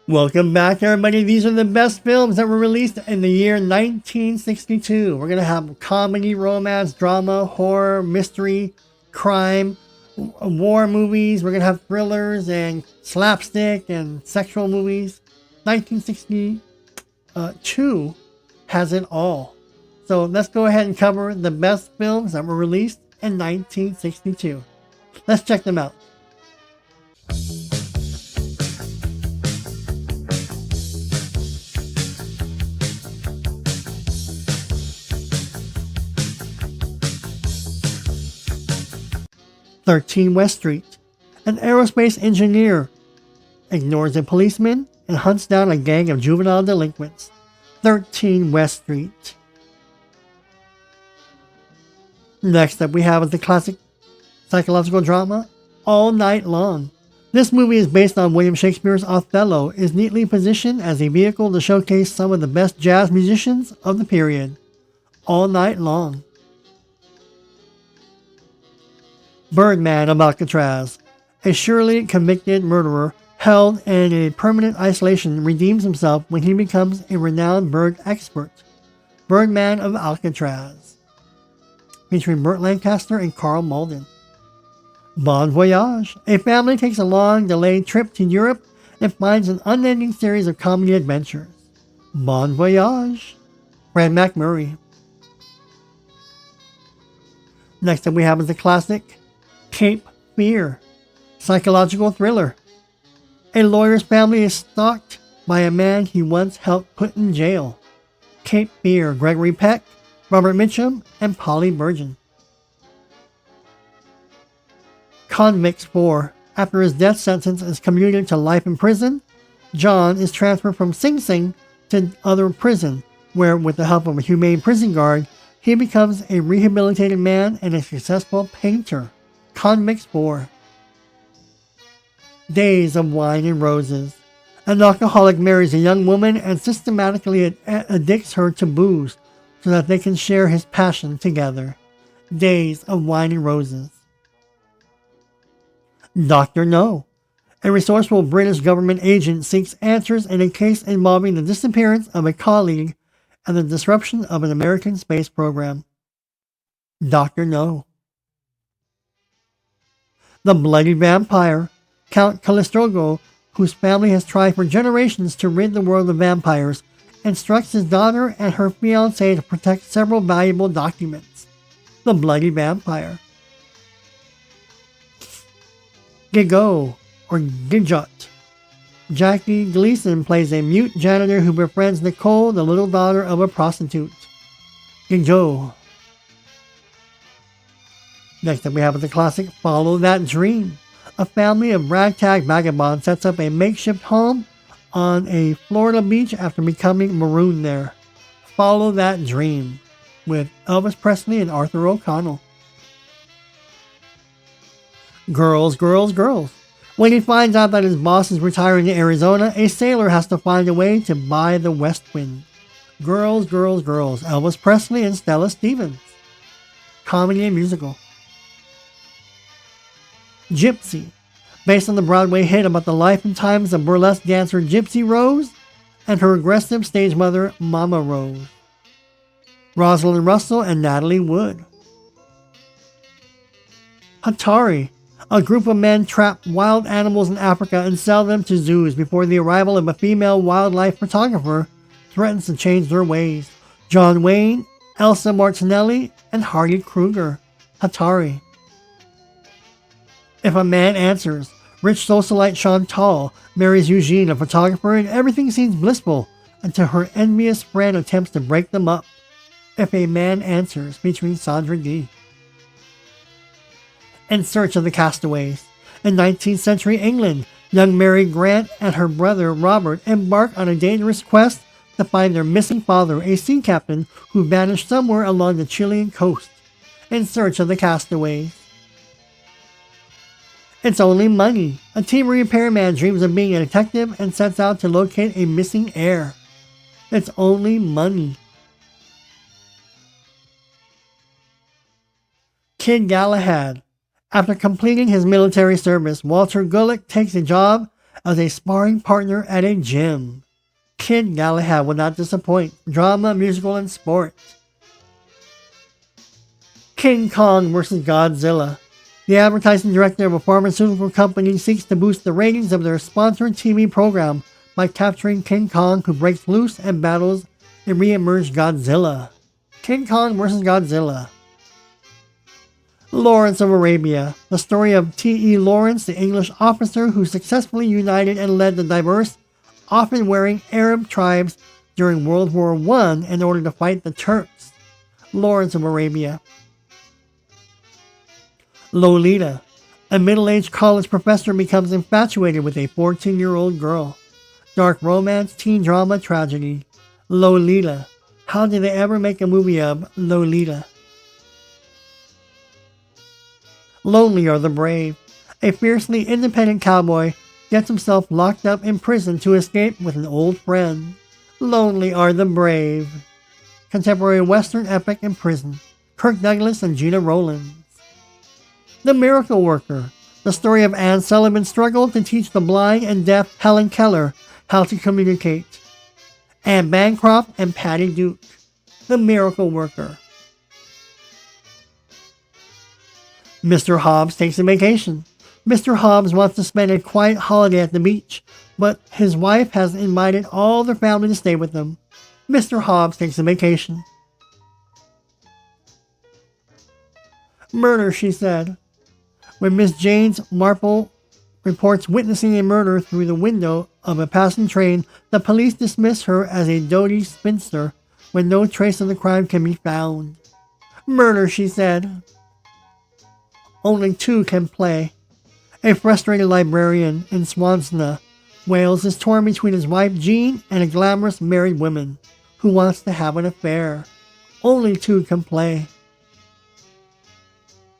Welcome back, everybody. These are the best films that were released in the year 1962. We're going to have comedy, romance, drama, horror, mystery, crime, war movies. We're going to have thrillers and slapstick and sexual movies. 1962 has it all. So let's go ahead and cover the best films that were released in 1962. Let's check them out. 13 West Street. An aerospace engineer ignores a policeman and hunts down a gang of juvenile delinquents. 13 West Street. Next up we have the classic psychological drama, All Night Long. This movie is based on William Shakespeare's Othello, is neatly positioned as a vehicle to showcase some of the best jazz musicians of the period. All Night Long. Birdman of Alcatraz. A surely convicted murderer held in a permanent isolation redeems himself when he becomes a renowned bird expert. Birdman of Alcatraz. Featuring Burt Lancaster and Carl Malden. Bon Voyage. A family takes a long delayed trip to Europe and finds an unending series of comedy adventures. Bon Voyage. Fred MacMurray. Next up we have the classic Cape Fear. Psychological thriller. A lawyer's family is stalked by a man he once helped put in jail. Cape Fear. Gregory Peck, Robert Mitchum, and Polly Bergen. Convicts 4. After his death sentence is commuted to life in prison, John is transferred from Sing Sing to other prison, where with the help of a humane prison guard, he becomes a rehabilitated man and a successful painter. Convicts 4. Days of Wine and Roses. An alcoholic marries a young woman and systematically addicts her to booze so that they can share his passion together. Days of Wine and Roses. Dr. No. A resourceful British government agent seeks answers in a case involving the disappearance of a colleague and the disruption of an American space program. Dr. No. The Bloody Vampire. Count Calistrogo, whose family has tried for generations to rid the world of vampires, instructs his daughter and her fiancé to protect several valuable documents. The Bloody Vampire. Gigot, or Gigot. Jackie Gleason plays a mute janitor who befriends Nicole, the little daughter of a prostitute. Gigot. Next up we have the classic Follow That Dream. A family of ragtag vagabonds sets up a makeshift home on a Florida beach after becoming marooned there. Follow That Dream, with Elvis Presley and Arthur O'Connell. Girls, Girls, Girls. When he finds out that his boss is retiring to Arizona, a sailor has to find a way to buy the West Wind. Girls, Girls, Girls. Elvis Presley and Stella Stevens. Comedy and musical. Gypsy. Based on the Broadway hit about the life and times of burlesque dancer Gypsy Rose and her aggressive stage mother Mama Rose. Rosalind Russell and Natalie Wood. Hatari. A group of men trap wild animals in Africa and sell them to zoos before the arrival of a female wildlife photographer threatens to change their ways. John Wayne, Elsa Martinelli, and Hardy Kruger. Hatari. If a Man Answers. Rich socialite Chantal marries Eugene, a photographer, and everything seems blissful until her envious friend attempts to break them up. If a Man Answers, featuring Sandra Dee. In Search of the Castaways. In 19th century England, young Mary Grant and her brother Robert embark on a dangerous quest to find their missing father, a sea captain who vanished somewhere along the Chilean coast. In Search of the Castaways. It's Only Money. A TV repairman dreams of being a detective and sets out to locate a missing heir. It's Only Money. Kid Galahad. After completing his military service, Walter Gulick takes a job as a sparring partner at a gym. Kid Galahad will not disappoint. Drama, musical, and sports. King Kong vs. Godzilla. The advertising director of a pharmaceutical company seeks to boost the ratings of their sponsored TV program by capturing King Kong, who breaks loose and battles a re-emerged Godzilla. King Kong vs. Godzilla. Lawrence of Arabia. The story of T.E. Lawrence, the English officer who successfully united and led the diverse, often warring Arab tribes during World War I in order to fight the Turks. Lawrence of Arabia. Lolita. A middle-aged college professor becomes infatuated with a 14-year-old girl. Dark romance, teen drama, tragedy. Lolita. How did they ever make a movie of Lolita? Lonely Are the Brave. A fiercely independent cowboy gets himself locked up in prison to escape with an old friend. Lonely Are the Brave. Contemporary Western epic in prison. Kirk Douglas and Gina Rowlands. The Miracle Worker. The story of Anne Sullivan's struggle to teach the blind and deaf Helen Keller how to communicate. Anne Bancroft and Patty Duke. The Miracle Worker. Mr. Hobbs takes a vacation. Mr. Hobbs wants to spend a quiet holiday at the beach, but his wife has invited all their family to stay with them. Mr. Hobbs takes a vacation. Murder, She Said. When Miss James Marple reports witnessing a murder through the window of a passing train, the police dismiss her as a doughty spinster when no trace of the crime can be found. Murder, She Said. Only two can play. A frustrated librarian in Swansea, Wales, is torn between his wife Jean and a glamorous married woman who wants to have an affair. Only two can play.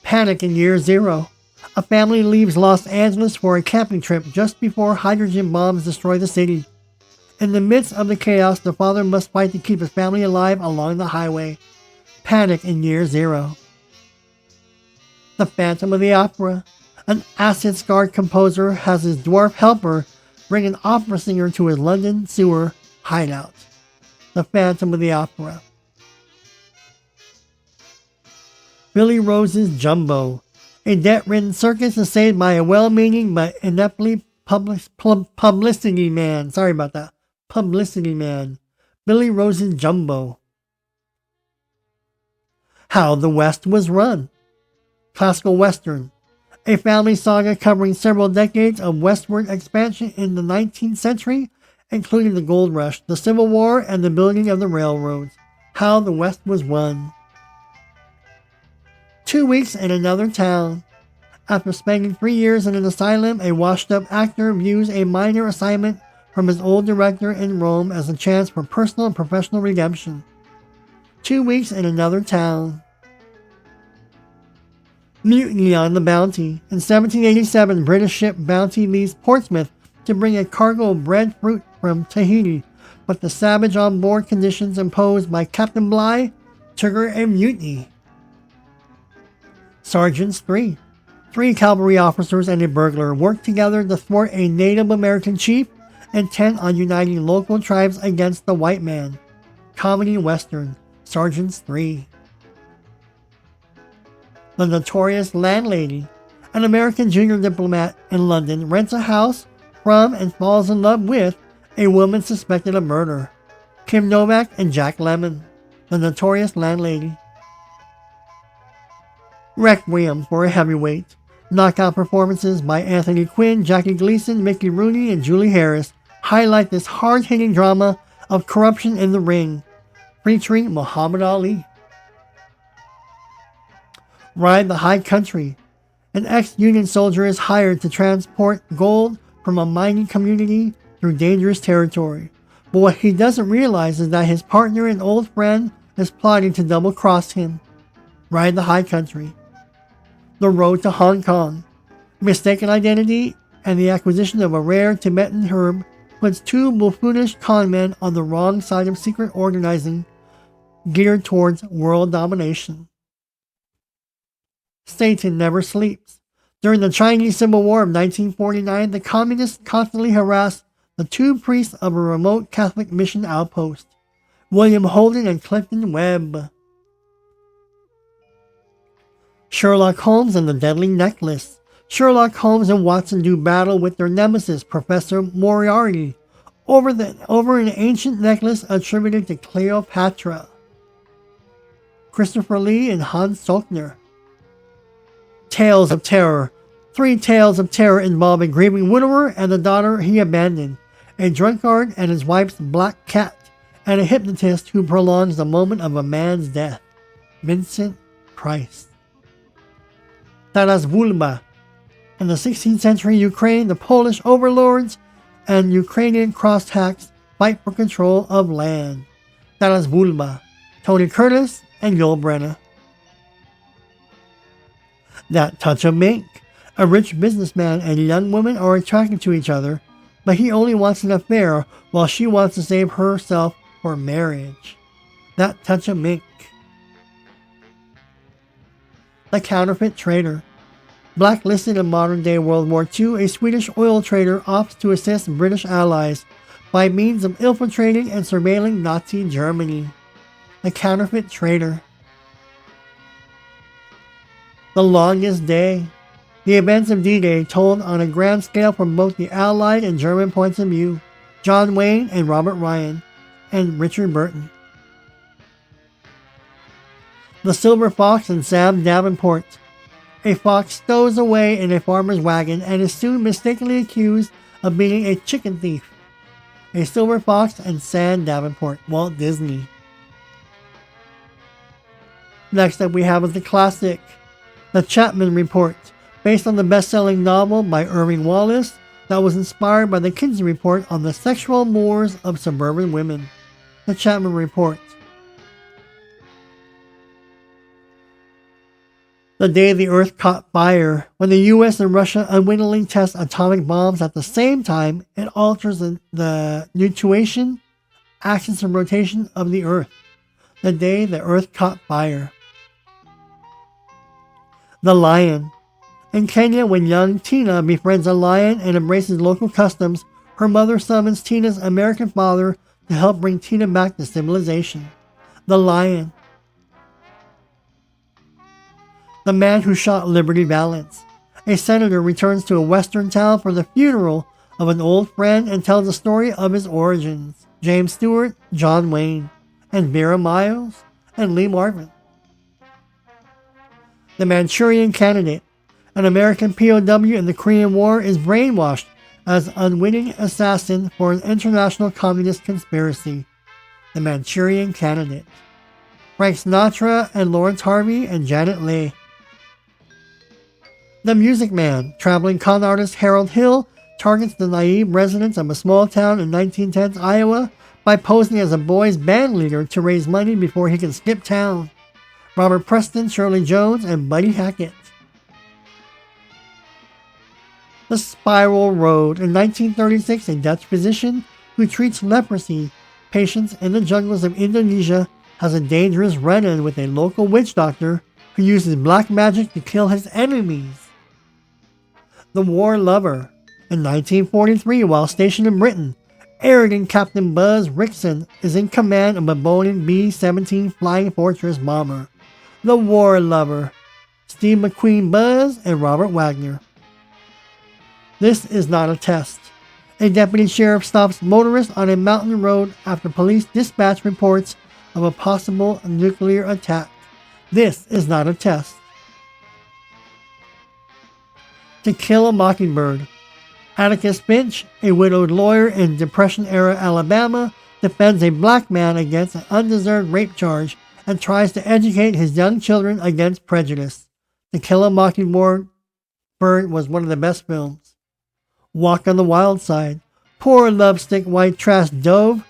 Panic in Year Zero. A family leaves Los Angeles for a camping trip just before hydrogen bombs destroy the city. In the midst of the chaos, the father must fight to keep his family alive along the highway. Panic in Year Zero. The Phantom of the Opera. An acid-scarred composer has his dwarf helper bring an opera singer to his London sewer hideout. The Phantom of the Opera. Billy Rose's Jumbo. A debt-ridden circus is saved by a well-meaning but ineptly publicity man. Sorry about that. Publicity man. Billy Rose's Jumbo. How the West Was Run. Classical Western. A family saga covering several decades of westward expansion in the 19th century, including the Gold Rush, the Civil War, and the building of the railroads. How the West Was Won. 2 weeks in another town. After spending 3 years in an asylum, a washed-up actor views a minor assignment from his old director in Rome as a chance for personal and professional redemption. 2 weeks in another town. Mutiny on the Bounty. In 1787, British ship Bounty leaves Portsmouth to bring a cargo of breadfruit from Tahiti, but the savage on-board conditions imposed by Captain Bligh trigger a mutiny. Sergeants 3. 3 cavalry officers and a burglar work together to thwart a Native American chief intent on uniting local tribes against the white man. Comedy Western. Sergeants 3. The Notorious Landlady. An American junior diplomat in London rents a house from and falls in love with a woman suspected of murder. Kim Novak and Jack Lemmon. The Notorious Landlady. Requiem for a Heavyweight. Knockout performances by Anthony Quinn, Jackie Gleason, Mickey Rooney, and Julie Harris highlight this hard-hitting drama of corruption in the ring, featuring Muhammad Ali. Ride the High Country. An ex-Union soldier is hired to transport gold from a mining community through dangerous territory. But what he doesn't realize is that his partner and old friend is plotting to double-cross him. Ride the High Country. The Road to Hong Kong. Mistaken identity and the acquisition of a rare Tibetan herb puts 2 buffoonish conmen on the wrong side of secret organizing geared towards world domination. Satan Never Sleeps. During the Chinese Civil War of 1949, the communists constantly harassed the two priests of a remote Catholic mission outpost, William Holden and Clifton Webb. Sherlock Holmes and the Deadly Necklace. Sherlock Holmes and Watson do battle with their nemesis, Professor Moriarty, over an ancient necklace attributed to Cleopatra. Christopher Lee and Hans Solkner. Tales of Terror. 3 tales of terror involve a grieving widower and the daughter he abandoned, a drunkard and his wife's black cat, and a hypnotist who prolongs the moment of a man's death. Vincent Price. Taras Bulba. In the 16th century Ukraine, the Polish overlords and Ukrainian cross-hacks fight for control of land. Taras Bulba. Tony Curtis and Yul Brynner. That Touch of Mink. A rich businessman and a young woman are attracted to each other, but he only wants an affair while she wants to save herself for marriage. That Touch of Mink. The Counterfeit Trader. Blacklisted in modern-day World War II, a Swedish oil trader opts to assist British allies by means of infiltrating and surveilling Nazi Germany. The Counterfeit Trader. The Longest Day. The events of D-Day told on a grand scale from both the Allied and German points of view. John Wayne and Robert Ryan and Richard Burton. The Silver Fox and Sam Davenport. A fox stows away in a farmer's wagon and is soon mistakenly accused of being a chicken thief. A Silver Fox and Sam Davenport, Walt Disney. Next up we have is the classic, The Chapman Report, based on the best-selling novel by Irving Wallace that was inspired by the Kinsey Report on the sexual mores of suburban women. The Chapman Report. The Day the Earth Caught Fire. When the US and Russia unwittingly test atomic bombs at the same time, it alters the nutation, axis of rotation of the Earth. The Day the Earth Caught Fire. The Lion. In Kenya, when young Tina befriends a lion and embraces local customs, her mother summons Tina's American father to help bring Tina back to civilization. The Lion. The Man Who Shot Liberty Valance. A senator returns to a western town for the funeral of an old friend and tells the story of his origins. James Stewart, John Wayne, and Vera Miles, and Lee Marvin. The Manchurian Candidate. An American POW in the Korean War is brainwashed as unwitting assassin for an international communist conspiracy. The Manchurian Candidate. Frank Sinatra and Lawrence Harvey and Janet Leigh. The Music Man. Traveling con artist Harold Hill targets the naive residents of a small town in 1910's Iowa by posing as a boys' band leader to raise money before he can skip town. Robert Preston, Shirley Jones, and Buddy Hackett. The Spiral Road. In 1936, a Dutch physician who treats leprosy patients in the jungles of Indonesia has a dangerous run-in with a local witch doctor who uses black magic to kill his enemies. The War Lover. In 1943, while stationed in Britain, arrogant Captain Buzz Rickson is in command of a Boeing B-17 Flying Fortress bomber. The War Lover. Steve McQueen Buzz and Robert Wagner. This is not a test. A deputy sheriff stops motorists on a mountain road after police dispatch reports of a possible nuclear attack. This is not a test. To Kill a Mockingbird. Atticus Finch, a widowed lawyer in Depression-era Alabama, defends a black man against an undeserved rape charge and tries to educate his young children against prejudice. To Kill a Mockingbird was one of the best films. Walk on the Wild Side. Poor lovesick white trash Dove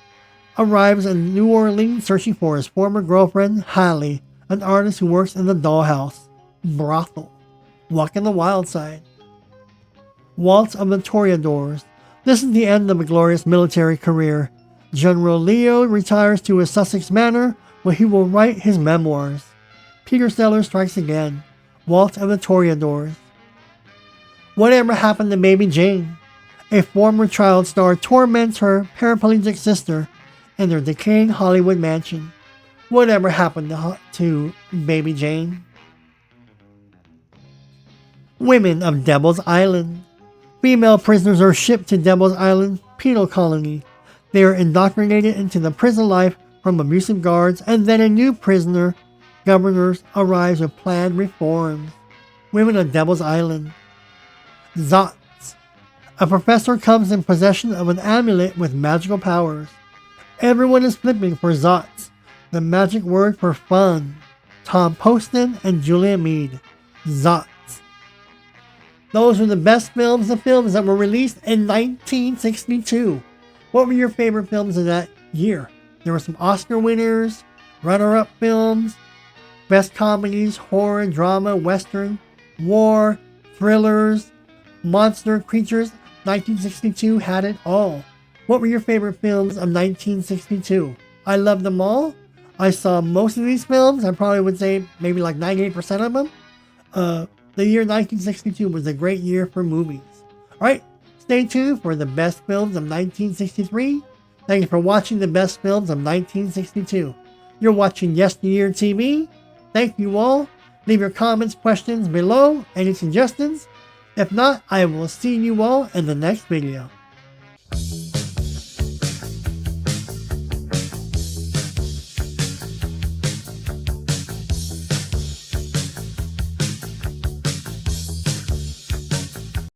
arrives in New Orleans searching for his former girlfriend, Hallie, an artist who works in the dollhouse brothel. Walk on the Wild Side. Waltz of the Toreadors. This is the end of a glorious military career. General Leo retires to his Sussex manor, where he will write his memoirs. Peter Sellers strikes again. Waltz of the Toreadors. Whatever Happened to Baby Jane? A former child star torments her paraplegic sister in their decaying Hollywood mansion. Whatever Happened to Baby Jane? Women of Devil's Island. Female prisoners are shipped to Devil's Island penal colony. They are indoctrinated into the prison life from abusive guards, and then a new prisoner governor arrives with planned reforms. Women of Devil's Island. Zots. A professor comes in possession of an amulet with magical powers. Everyone is flipping for Zots, the magic word for fun. Tom Poston and Julia Mead. Zots. Those were the best films, the films that were released in 1962. What were your favorite films of that year? There were some Oscar winners, runner-up films, best comedies, horror, drama, western, war, thrillers, monster creatures. 1962 had it all. What were your favorite films of 1962? I loved them all. I saw most of these films. I probably would say maybe like 98% of them. The year 1962 was a great year for movies. Alright, stay tuned for the best films of 1963. Thank you for watching the best films of 1962. You're watching Yesteryear TV. Thank you all. Leave your comments, questions below, any suggestions. If not, I will see you all in the next video.